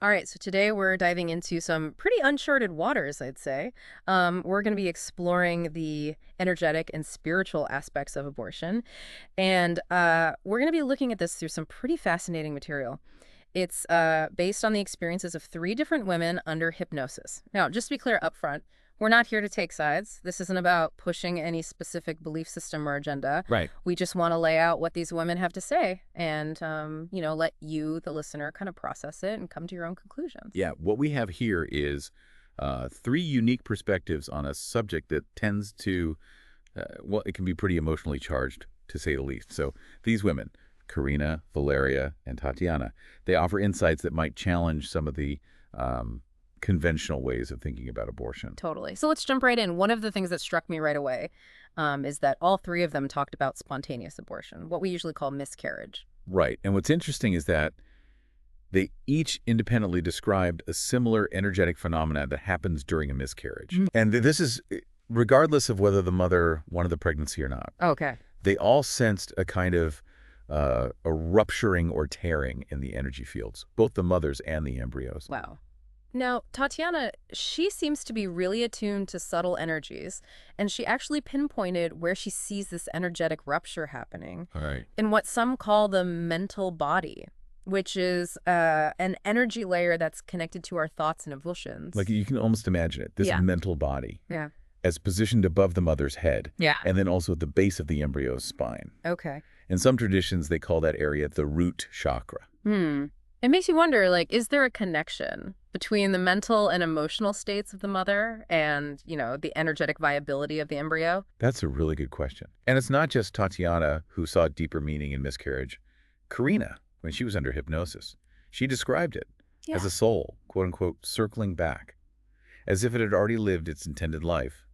All right, so today we're diving into some pretty uncharted waters, I'd say. We're going to be exploring the energetic and spiritual aspects of abortion. And we're going to be looking at this through some pretty fascinating material. It's based on the experiences of three different women under hypnosis. Now, just to be clear up front, we're not here to take sides. This isn't about pushing any specific belief system or agenda. Right. We just want to lay out what these women have to say and, let you, the listener, kind of process it and come to your own conclusions. Yeah, what we have here is three unique perspectives on a subject that tends to, it can be pretty emotionally charged, to say the least. So these women, Karina, Valeria, and Tatiana, they offer insights that might challenge some of the conventional ways of thinking about abortion. Totally. So let's jump right in. One of the things that struck me right away is that all three of them talked about spontaneous abortion, what we usually call miscarriage. Right. And what's interesting is that they each independently described a similar energetic phenomena that happens during a miscarriage. And this is regardless of whether the mother wanted the pregnancy or not. Okay. They all sensed a kind of a rupturing or tearing in the energy fields, both the mothers and the embryos. Wow. Now, Tatiana, she seems to be really attuned to subtle energies, and she actually pinpointed where she sees this energetic rupture happening All right. in what some call the mental body, which is an energy layer that's connected to our thoughts and emotions. Like you can almost imagine it, this Yeah. mental body Yeah. as positioned above the mother's head. Yeah. And then also at the base of the embryo's spine. Okay. In some traditions, they call that area the root chakra. It makes you wonder, is there a connection between the mental and emotional states of the mother and, the energetic viability of the embryo? That's a really good question. And it's not just Tatiana who saw deeper meaning in miscarriage. Karina, when she was under hypnosis, she described it as a soul, quote unquote, circling back, as if it had already lived its intended life,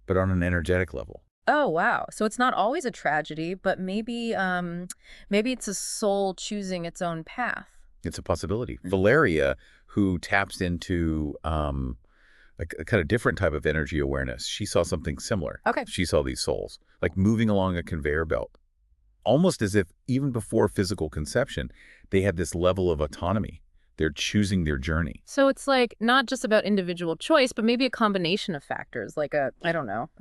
but on an energetic level. Oh, wow. So it's not always a tragedy, but maybe it's a soul choosing its own path. It's a possibility. Valeria, who taps into a kind of different type of energy awareness, she saw something similar. Okay. She saw these souls, like moving along a conveyor belt, almost as if even before physical conception, they had this level of autonomy. They're choosing their journey. So it's not just about individual choice, but maybe a combination of factors, a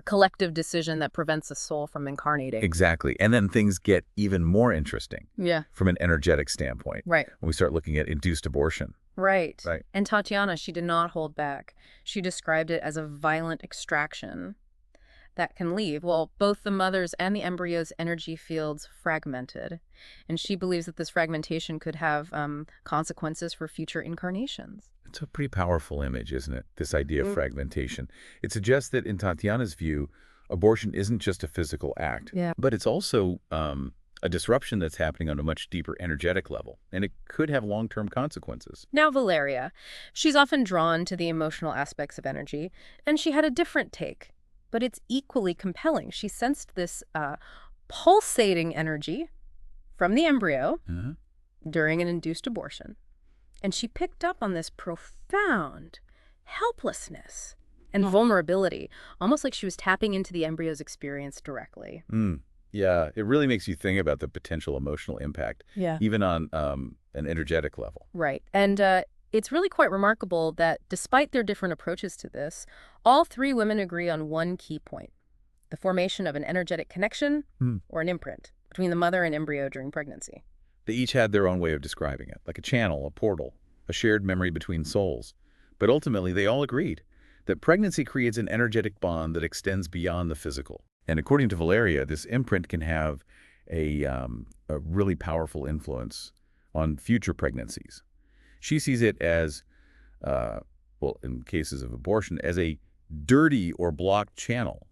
collective decision that prevents a soul from incarnating. Exactly. And then things get even more interesting from an energetic standpoint. Right. When we start looking at induced abortion. Right. Right. And Tatiana, she did not hold back. She described it as a violent extraction that can leave, both the mother's and the embryo's energy fields fragmented. And she believes that this fragmentation could have consequences for future incarnations. It's a pretty powerful image, isn't it? This idea of fragmentation. It suggests that in Tatiana's view, abortion isn't just a physical act, but it's also a disruption that's happening on a much deeper energetic level, and it could have long-term consequences. Now, Valeria, she's often drawn to the emotional aspects of energy, and she had a different take. But it's equally compelling. She sensed this pulsating energy from the embryo during an induced abortion. And she picked up on this profound helplessness and vulnerability, almost like she was tapping into the embryo's experience directly. Yeah, it really makes you think about the potential emotional impact, even on an energetic level. Right. And it's really quite remarkable that despite their different approaches to this, all three women agree on one key point: the formation of an energetic connection or an imprint between the mother and embryo during pregnancy. They each had their own way of describing it, like a channel, a portal, a shared memory between souls. But ultimately, they all agreed that pregnancy creates an energetic bond that extends beyond the physical. And according to Valeria, this imprint can have a really powerful influence on future pregnancies. She sees it as, in cases of abortion, as a dirty or blocked channel,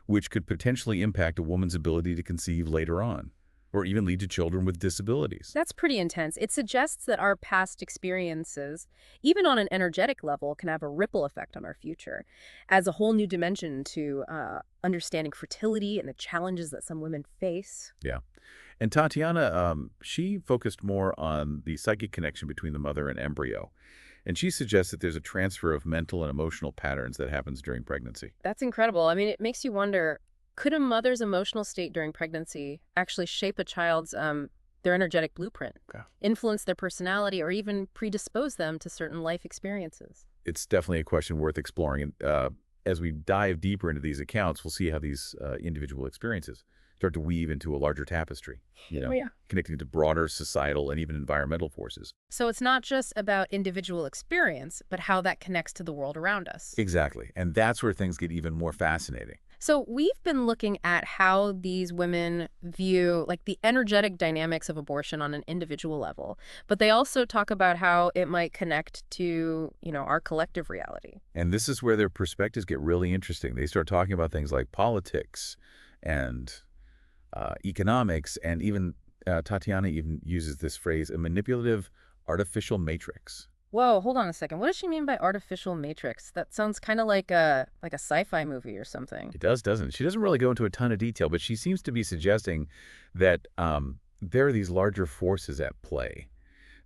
which could potentially impact a woman's ability to conceive later on, or even lead to children with disabilities. That's pretty intense. It suggests that our past experiences, even on an energetic level, can have a ripple effect on our future, adds a whole new dimension to understanding fertility and the challenges that some women face. Yeah. And Tatiana, she focused more on the psychic connection between the mother and embryo. And she suggests that there's a transfer of mental and emotional patterns that happens during pregnancy. That's incredible. I mean, it makes you wonder, could a mother's emotional state during pregnancy actually shape a child's their energetic blueprint, Okay. influence their personality, or even predispose them to certain life experiences. It's definitely a question worth exploring. And as we dive deeper into these accounts, we'll see how these individual experiences start to weave into a larger tapestry, Oh, yeah. connecting to broader societal and even environmental forces. So it's not just about individual experience, but how that connects to the world around us. Exactly. And that's where things get even more fascinating. So we've been looking at how these women view like the energetic dynamics of abortion on an individual level, but they also talk about how it might connect to, our collective reality. And this is where their perspectives get really interesting. They start talking about things like politics and economics, and even Tatiana even uses this phrase, a manipulative artificial matrix. Whoa, hold on a second. What does she mean by artificial matrix? That sounds kind of like a sci-fi movie or something. It does, doesn't it? She doesn't really go into a ton of detail, but she seems to be suggesting that there are these larger forces at play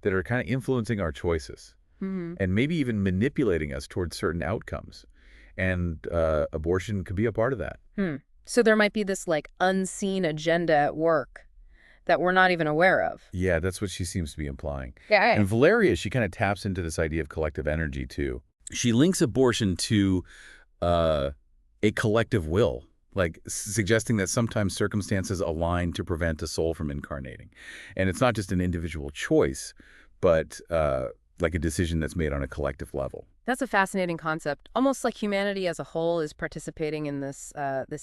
that are kind of influencing our choices Hmm. and maybe even manipulating us towards certain outcomes. And abortion could be a part of that. So there might be this like unseen agenda at work that we're not even aware of. Yeah, that's what she seems to be implying. Yeah. And Valeria, she kind of taps into this idea of collective energy, too. She links abortion to a collective will, like suggesting that sometimes circumstances align to prevent a soul from incarnating. And it's not just an individual choice, but like a decision that's made on a collective level. That's a fascinating concept. Almost like humanity as a whole is participating in this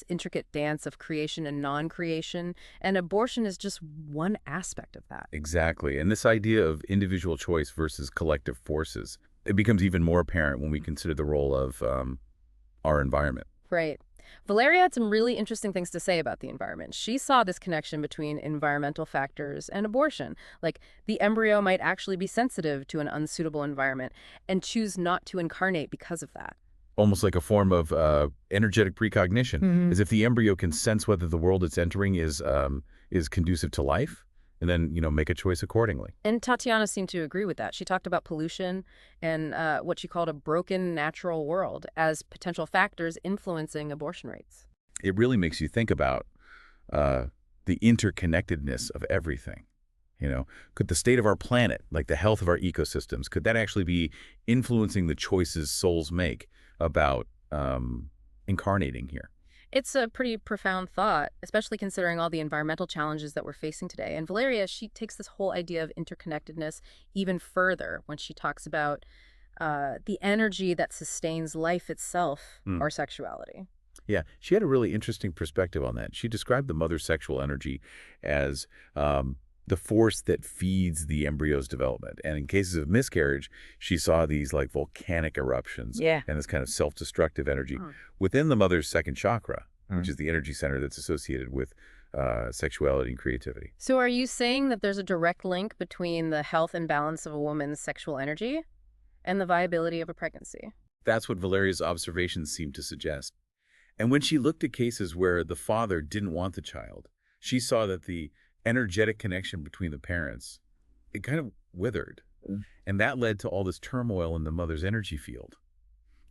intricate dance of creation and non-creation, and abortion is just one aspect of that. Exactly. And this idea of individual choice versus collective forces, it becomes even more apparent when we consider the role of our environment. Right. Valeria had some really interesting things to say about the environment. She saw this connection between environmental factors and abortion. Like the embryo might actually be sensitive to an unsuitable environment and choose not to incarnate because of that. Almost like a form of energetic precognition, Hmm. as if the embryo can sense whether the world it's entering is conducive to life, and then make a choice accordingly. And Tatiana seemed to agree with that. She talked about pollution and what she called a broken natural world as potential factors influencing abortion rates. It really makes you think about the interconnectedness of everything. Could the state of our planet, like the health of our ecosystems, could that actually be influencing the choices souls make about incarnating here? It's a pretty profound thought, especially considering all the environmental challenges that we're facing today. And Valeria, she takes this whole idea of interconnectedness even further when she talks about the energy that sustains life itself, or sexuality. Yeah, she had a really interesting perspective on that. She described the mother's sexual energy as the force that feeds the embryo's development. And in cases of miscarriage, she saw these like volcanic eruptions Yeah. and this kind of self-destructive energy within the mother's second chakra, which is the energy center that's associated with sexuality and creativity. So are you saying that there's a direct link between the health and balance of a woman's sexual energy and the viability of a pregnancy? That's what Valeria's observations seem to suggest. And when she looked at cases where the father didn't want the child, she saw that the energetic connection between the parents, it kind of withered. And that led to all this turmoil in the mother's energy field.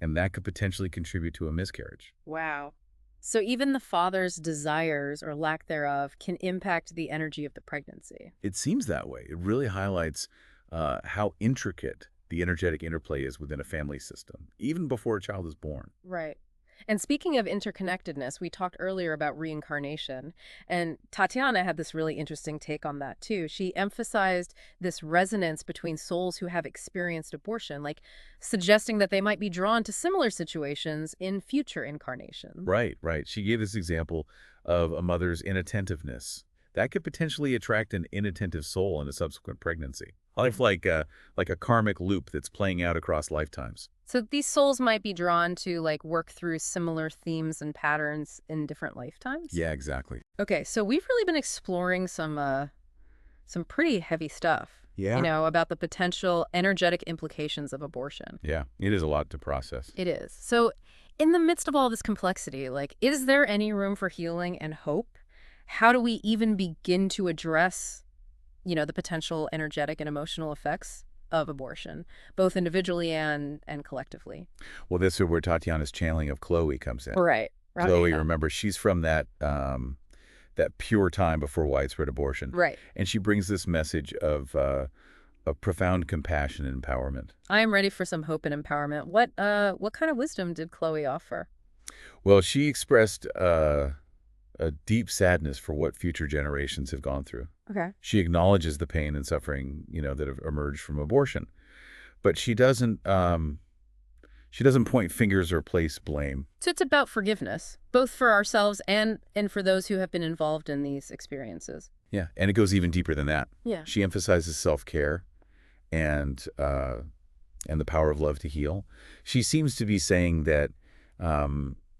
And that could potentially contribute to a miscarriage. Wow. So even the father's desires or lack thereof can impact the energy of the pregnancy. It seems that way. It really highlights how intricate the energetic interplay is within a family system, even before a child is born. Right. And speaking of interconnectedness, we talked earlier about reincarnation, and Tatiana had this really interesting take on that too. She emphasized this resonance between souls who have experienced abortion, like suggesting that they might be drawn to similar situations in future incarnations. Right, right. She gave this example of a mother's inattentiveness. That could potentially attract an inattentive soul in a subsequent pregnancy. Like a karmic loop that's playing out across lifetimes. So these souls might be drawn to like work through similar themes and patterns in different lifetimes? Yeah, exactly. Okay, so we've really been exploring some pretty heavy stuff. Yeah. About the potential energetic implications of abortion. Yeah, it is a lot to process. It is. So in the midst of all this complexity, like, is there any room for healing and hope? How do we even begin to address, the potential energetic and emotional effects of abortion, both individually and collectively? Well, this is where Tatiana's channeling of Chloe comes in. Right. Chloe, Yeah. remember, she's from that that pure time before widespread abortion. Right. And she brings this message of profound compassion and empowerment. I am ready for some hope and empowerment. What kind of wisdom did Chloe offer? Well, she expressed a deep sadness for what future generations have gone through. Okay. She acknowledges the pain and suffering, that have emerged from abortion, but she doesn't point fingers or place blame. So it's about forgiveness, both for ourselves and for those who have been involved in these experiences. Yeah, and it goes even deeper than that. Yeah. She emphasizes self-care and the power of love to heal. She seems to be saying that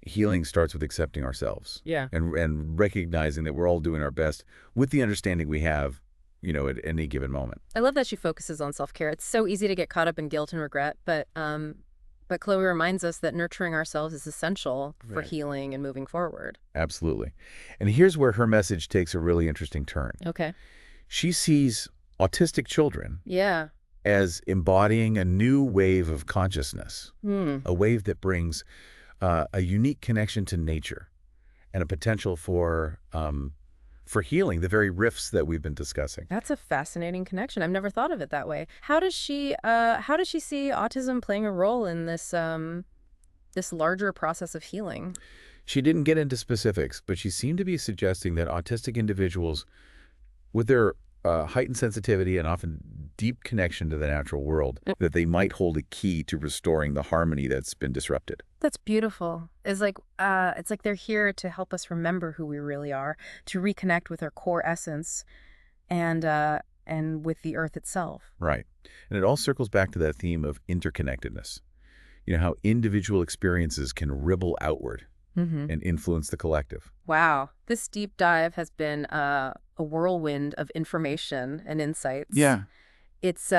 healing starts with accepting ourselves. Yeah. And recognizing that we're all doing our best with the understanding we have, at any given moment. I love that she focuses on self-care. It's so easy to get caught up in guilt and regret, but Chloe reminds us that nurturing ourselves is essential for Right. healing and moving forward. Absolutely. And here's where her message takes a really interesting turn. Okay. She sees autistic children Yeah. as embodying a new wave of consciousness, Hmm. a wave that brings a unique connection to nature and a potential for healing, the very rifts that we've been discussing. That's a fascinating connection. I've never thought of it that way. How does she see autism playing a role in this larger process of healing? She didn't get into specifics, but she seemed to be suggesting that autistic individuals, with their heightened sensitivity and often deep connection to the natural world, that they might hold a key to restoring the harmony that's been disrupted. That's beautiful. It's like they're here to help us remember who we really are, to reconnect with our core essence and with the earth itself. Right. And it all circles back to that theme of interconnectedness. How individual experiences can ripple outward Mm-hmm. and influence the collective. Wow. This deep dive has been a whirlwind of information and insights. It's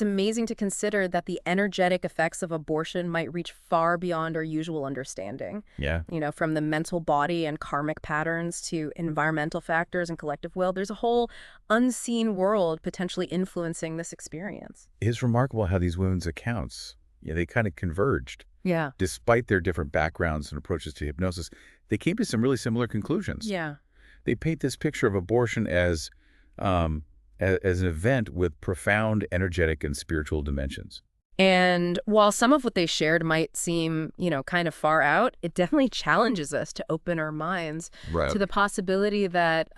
amazing to consider that the energetic effects of abortion might reach far beyond our usual understanding. Yeah. From the mental body and karmic patterns to environmental factors and collective will. There's a whole unseen world potentially influencing this experience. It's remarkable how these women's accounts, they kind of converged. Yeah. Despite their different backgrounds and approaches to hypnosis, they came to some really similar conclusions. Yeah. They paint this picture of abortion as an event with profound energetic and spiritual dimensions. And while some of what they shared might seem, kind of far out, it definitely challenges us to open our minds Right. to the possibility that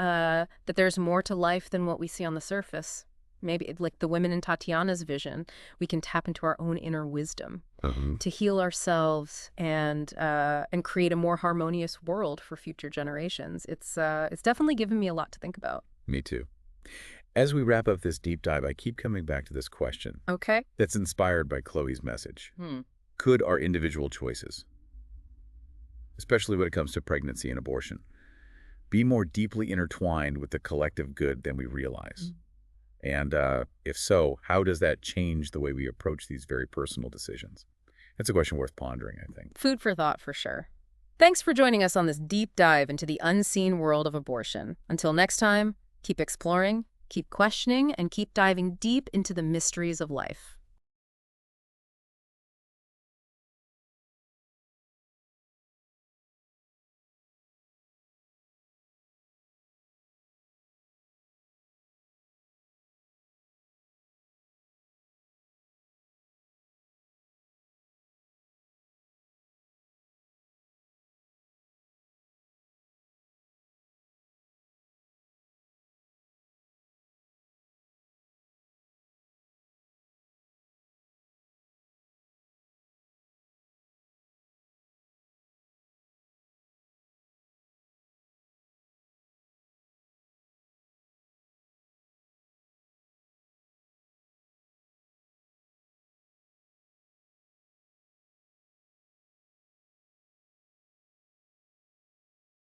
there's more to life than what we see on the surface. Maybe like the women in Tatiana's vision, we can tap into our own inner wisdom to heal ourselves and create a more harmonious world for future generations. It's definitely given me a lot to think about. Me too. As we wrap up this deep dive, I keep coming back to this question Okay. that's inspired by Chloe's message. Hmm. Could our individual choices, especially when it comes to pregnancy and abortion, be more deeply intertwined with the collective good than we realize? And if so, how does that change the way we approach these very personal decisions? That's a question worth pondering, I think. Food for thought for sure. Thanks for joining us on this deep dive into the unseen world of abortion. Until next time, keep exploring, keep questioning, and keep diving deep into the mysteries of life.